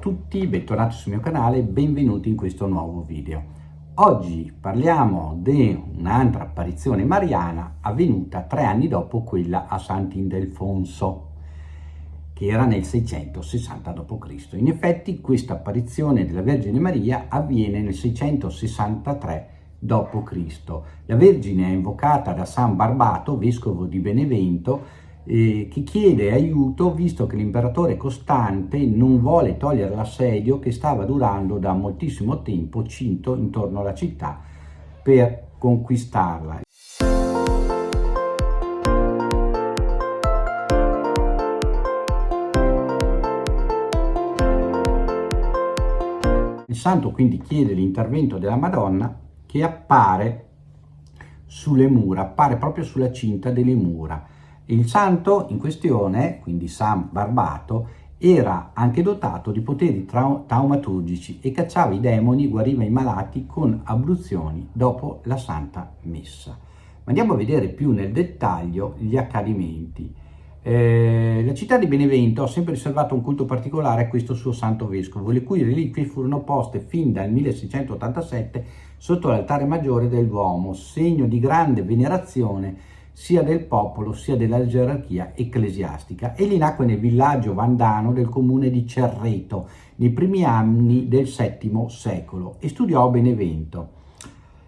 tutti, bentornati sul mio canale, benvenuti in questo nuovo video. Oggi parliamo di un'altra apparizione mariana avvenuta 3 anni dopo quella a Sant'Ildefonso, che era nel 660 d.C. In effetti questa apparizione della Vergine Maria avviene nel 663 d.C. La Vergine è invocata da San Barbato, vescovo di Benevento, che chiede aiuto visto che l'imperatore Costante non vuole togliere l'assedio che stava durando da moltissimo tempo cinto intorno alla città per conquistarla. Il santo quindi chiede l'intervento della Madonna, che appare sulle mura, appare proprio sulla cinta delle mura. Il santo in questione, quindi San Barbato, era anche dotato di poteri taumaturgici e cacciava i demoni, guariva i malati con abluzioni dopo la Santa Messa. Ma andiamo a vedere più nel dettaglio gli accadimenti. La città di Benevento ha sempre riservato un culto particolare a questo suo santo vescovo, le cui reliquie furono poste fin dal 1687 sotto l'altare maggiore del Duomo, segno di grande venerazione sia del popolo sia della gerarchia ecclesiastica. Egli nacque nel villaggio vandano del comune di Cerreto nei primi anni del VII secolo e studiò a Benevento.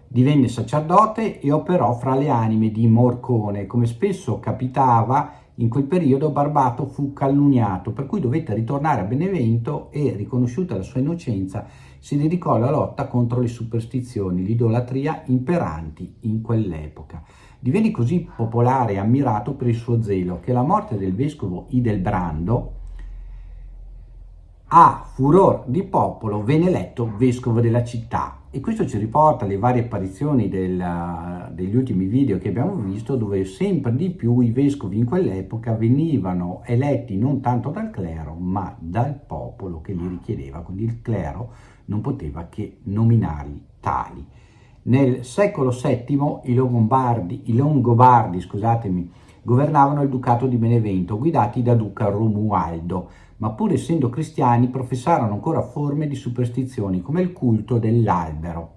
Divenne sacerdote e operò fra le anime di Morcone. Come spesso capitava in quel periodo, Barbato fu calunniato, per cui dovette ritornare a Benevento e, riconosciuta la sua innocenza, si dedicò alla lotta contro le superstizioni, l'idolatria imperanti in quell'epoca. Divenne così popolare e ammirato per il suo zelo che alla morte del vescovo Ildebrando, a furor di popolo, venne eletto vescovo della città. E questo ci riporta alle varie apparizioni degli ultimi video che abbiamo visto, dove sempre di più i vescovi in quell'epoca venivano eletti non tanto dal clero ma dal popolo che li richiedeva, quindi il clero non poteva che nominarli tali. Nel secolo VII i Longobardi, governavano il ducato di Benevento, guidati da duca Romualdo, ma pur essendo cristiani professarono ancora forme di superstizioni come il culto dell'albero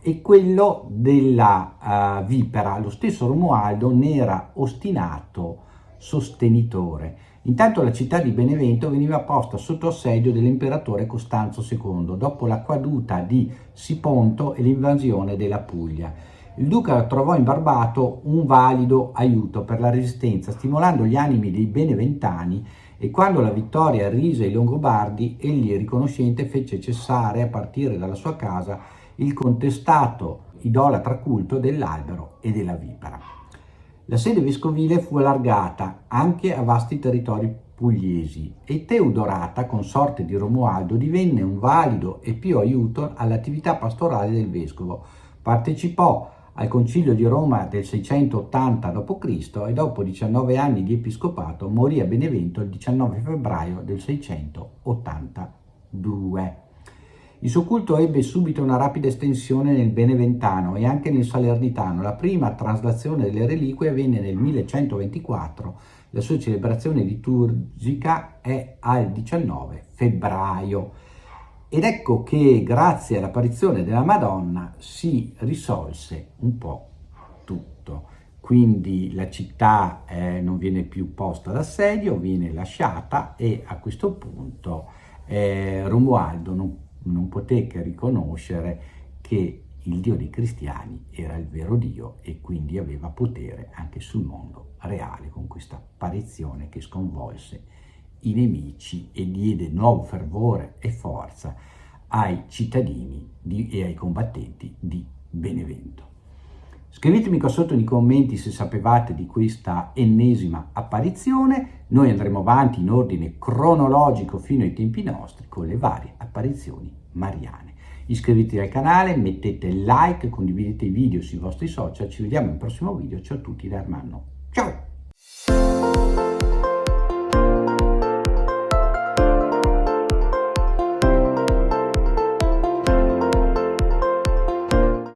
e quello della vipera. Lo stesso Romualdo ne era ostinato sostenitore. Intanto la città di Benevento veniva posta sotto assedio dell'imperatore Costanzo II dopo la caduta di Siponto e l'invasione della Puglia. Il duca trovò in Barbato un valido aiuto per la resistenza, stimolando gli animi dei beneventani, e quando la vittoria arrise ai Longobardi, egli, riconoscente, fece cessare a partire dalla sua casa il contestato idolatra culto dell'albero e della vipera. La sede vescovile fu allargata anche a vasti territori pugliesi e Teodorata, consorte di Romualdo, divenne un valido e pio aiuto all'attività pastorale del vescovo. Partecipò al Concilio di Roma del 680 d.C. e dopo 19 anni di episcopato morì a Benevento il 19 febbraio del 682. Il suo culto ebbe subito una rapida estensione nel Beneventano e anche nel Salernitano. La prima traslazione delle reliquie avvenne nel 1124, la sua celebrazione liturgica è al 19 febbraio. Ed ecco che grazie all'apparizione della Madonna si risolse un po' tutto. Quindi la città non viene più posta d'assedio, viene lasciata e a questo punto Romualdo non poté che riconoscere che il Dio dei cristiani era il vero Dio e quindi aveva potere anche sul mondo reale, con questa apparizione che sconvolse i nemici e diede nuovo fervore e forza ai cittadini e ai combattenti di Benevento. Scrivetemi qua sotto nei commenti se sapevate di questa ennesima apparizione. Noi andremo avanti in ordine cronologico fino ai tempi nostri con le varie apparizioni mariane. Iscrivetevi al canale, mettete like, condividete i video sui vostri social. Ci vediamo al prossimo video. Ciao a tutti da Ermanno. Ciao!